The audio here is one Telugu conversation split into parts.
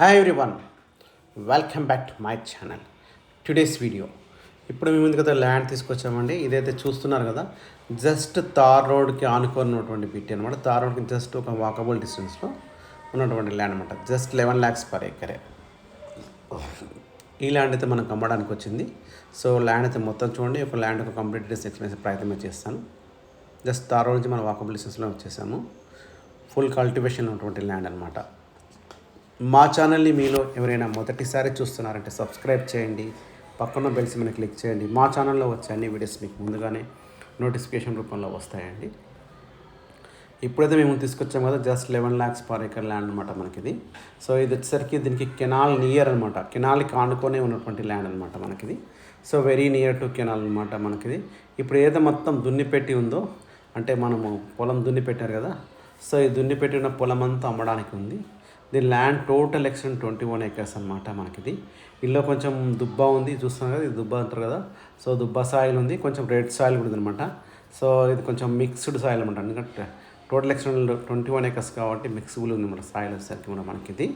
Hi everyone, welcome back to my channel. Today's video ఇప్పుడు మీ ముందుకు ల్యాండ్ తీసుకొచ్చామండి. ఇదైతే చూస్తున్నారు కదా, జస్ట్ తార్ రోడ్కి ఆనుకున్నటువంటి బిట్ అనమాట. తార్ రోడ్కి జస్ట్ ఒక వాకబుల్ డిస్టెన్స్లో ఉన్నటువంటి ల్యాండ్ అనమాట. Just 11 lakhs per acre. ఈ ల్యాండ్ అయితే మనకు అమ్మడానికి వచ్చింది. సో ల్యాండ్ అయితే మొత్తం చూడండి. ఒక ల్యాండ్ ఒక కంప్లీట్ డీటెయిల్స్ ఎక్స్ప్లెయిన్ చేసే ప్రయత్నం చేస్తాను. జస్ట్ తార్ రోడ్ నుంచి మనం వాకబుల్ డిస్టెన్స్లో వచ్చేసాము. ఫుల్ కల్టివేషన్ ఉన్నటువంటి ల్యాండ్ అనమాట. మా ఛానల్ని మీలో ఎవరైనా మొదటిసారి చూస్తున్నారంటే సబ్స్క్రైబ్ చేయండి, పక్కన బెల్ సింబల్ని క్లిక్ చేయండి. మా ఛానల్లో వచ్చే అన్ని వీడియోస్ మీకు ముందుగానే నోటిఫికేషన్ రూపంలో వస్తాయండి. ఇప్పుడైతే మేము తీసుకొచ్చాం కదా, just 11 lakhs per acre land అనమాట మనకిది. సో ఇది వచ్చేసరికి దీనికి కెనాల్ నియర్ అనమాట, కెనాల్కి ఆనుకొనే ఉన్నటువంటి ల్యాండ్ అనమాట మనకిది. So very near to canal అనమాట మనకిది. ఇప్పుడు ఏదో మొత్తం దున్నిపెట్టి ఉందో, అంటే మనము పొలం దున్నిపెట్టారు కదా, సో ఈ దున్నిపెట్టిన పొలం అంతా అమ్మడానికి ఉంది. దీని ల్యాండ్ టోటల్ ఎక్స్టెంట్ 21 acres అనమాట మనకిది. ఇల్లు కొంచెం దుబ్బా ఉంది, చూస్తున్నాం కదా, ఇది దుబ్బా అంటారు కదా. సో దుబ్బా సాయిల్ ఉంది, కొంచెం రెడ్ సాయిల్ కూడా ఉందన్నమాట. సో ఇది కొంచెం మిక్స్డ్ సాయిల్ అనమాట, ఎందుకంటే టోటల్ ఎక్స్టెంట్ 21 acres కాబట్టి మిక్స్బుల్ ఉంది మన సాయిల్ వచ్చేసరికి కూడా మనకిది.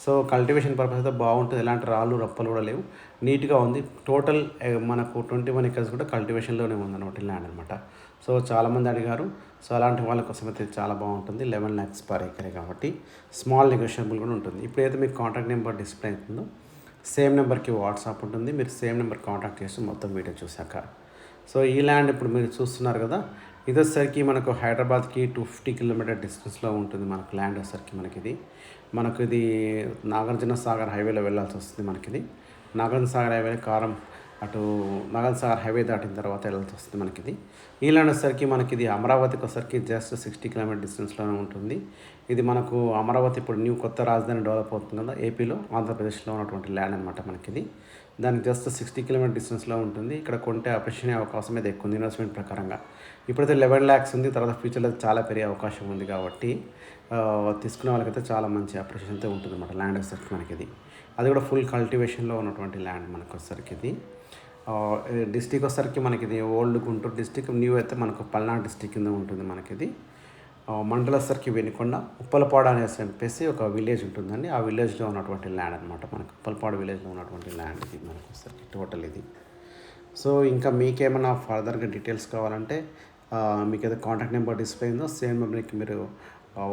సో కల్టివేషన్ పర్పస్ అయితే బాగుంటుంది, ఎలాంటి రాళ్ళు రప్పలు కూడా లేవు, నీట్గా ఉంది. టోటల్ మనకు 21 acres కూడా కల్టివేషన్లోనే ఉందన్నమాట ల్యాండ్ అనమాట. సో చాలామంది అడిగారు, సో అలాంటి వాళ్ళ కోసం అయితే చాలా బాగుంటుంది. 11 lakhs per acre కాబట్టి స్మాల్ నెగోషియబుల్ కూడా ఉంటుంది. ఇప్పుడైతే మీకు కాంటాక్ట్ నెంబర్ డిస్ప్లే అవుతుందో సేమ్ నెంబర్కి వాట్సాప్ ఉంటుంది, మీరు సేమ్ నెంబర్ కాంటాక్ట్ చేసి మొత్తం వీడియో చూశాక. సో ఈ ల్యాండ్ ఇప్పుడు మీరు చూస్తున్నారు కదా, ఇది వచ్చేసరికి మనకు హైదరాబాద్కి 250 km డిస్టెన్స్లో ఉంటుంది మనకు ల్యాండ్ వచ్చేసరికి మనకిది. మనకు ఇది నాగార్జున సాగర్ హైవేలో వెళ్ళాల్సి వస్తుంది మనకిది. నాగార్జున సాగర్ హైవే కారం అటు నాగార్జున సాగర్ హైవే దాటిన తర్వాత వెళ్ళాల్సి వస్తుంది మనకిది. ఈ ల్యాండ్ వచ్చేసరికి మనకిది అమరావతికి వచ్చేసరికి జస్ట్ 60 km డిస్టెన్స్లోనే ఉంటుంది. ఇది మనకు అమరావతి ఇప్పుడు న్యూ కొత్త రాజధాని డెవలప్ అవుతుంది కదా ఏపీలో, ఆంధ్రప్రదేశ్లో ఉన్నటువంటి ల్యాండ్ అనమాట మనకిది. దానికి జస్ట్ 60 km డిస్టెన్స్లో ఉంటుంది. ఇక్కడ కొంటే అప్రిషియేట్ అయ్యే అవకాశం అయితే ఎక్కువ ఉంది ఇన్వెస్ట్మెంట్ ప్రకారంగా. ఇప్పుడైతే 11 lakhs ఉంది, తర్వాత ఫ్యూచర్లో చాలా పెరిగే అవకాశం ఉంది కాబట్టి తీసుకునే వాళ్ళకైతే చాలా మంచి అప్రిషియేషన్ అయితే ఉంటుంది అనమాట ల్యాండ్ వచ్చేసరికి మనకిది. అది కూడా ఫుల్ కల్టివేషన్లో ఉన్నటువంటి ల్యాండ్ మనకు వచ్చేసరికి ఇది. డిస్టిక్ వచ్చేసరికి మనకిది ఓల్డ్ గుంటూరు డిస్టిక్, న్యూ అయితే మనకు పల్నాడు డిస్టిక్ కింద ఉంటుంది మనకిది. మండల వచ్చేసరికి వెనుకొండ, ఉప్పలపాడు అనేసి చెప్పేసి ఒక విలేజ్ ఉంటుందండి, ఆ విలేజ్లో ఉన్నటువంటి ల్యాండ్ అనమాట మనకు. ఉప్పలపాడు విలేజ్లో ఉన్నటువంటి ల్యాండ్ ఇది మనకు వచ్చేసరికి టోటల్ ఇది. సో ఇంకా మీకేమైనా ఫర్దర్గా డీటెయిల్స్ కావాలంటే మీకు ఏదో కాంటాక్ట్ నెంబర్ డిస్ప్లే ఉందో సేమ్ నెంబర్కి మీరు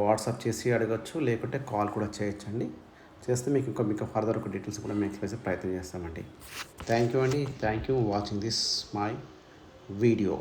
వాట్సాప్ చేసి అడగచ్చు, లేకుంటే కాల్ కూడా చేయొచ్చండి. చేస్తే మీకు ఫర్దర్ ఒక డీటెయిల్స్ కూడా మేము ఎక్స్ప్లెయిన్ చేసే ప్రయత్నం చేస్తామండి. థ్యాంక్ యూ అండి, thank you watching this my video.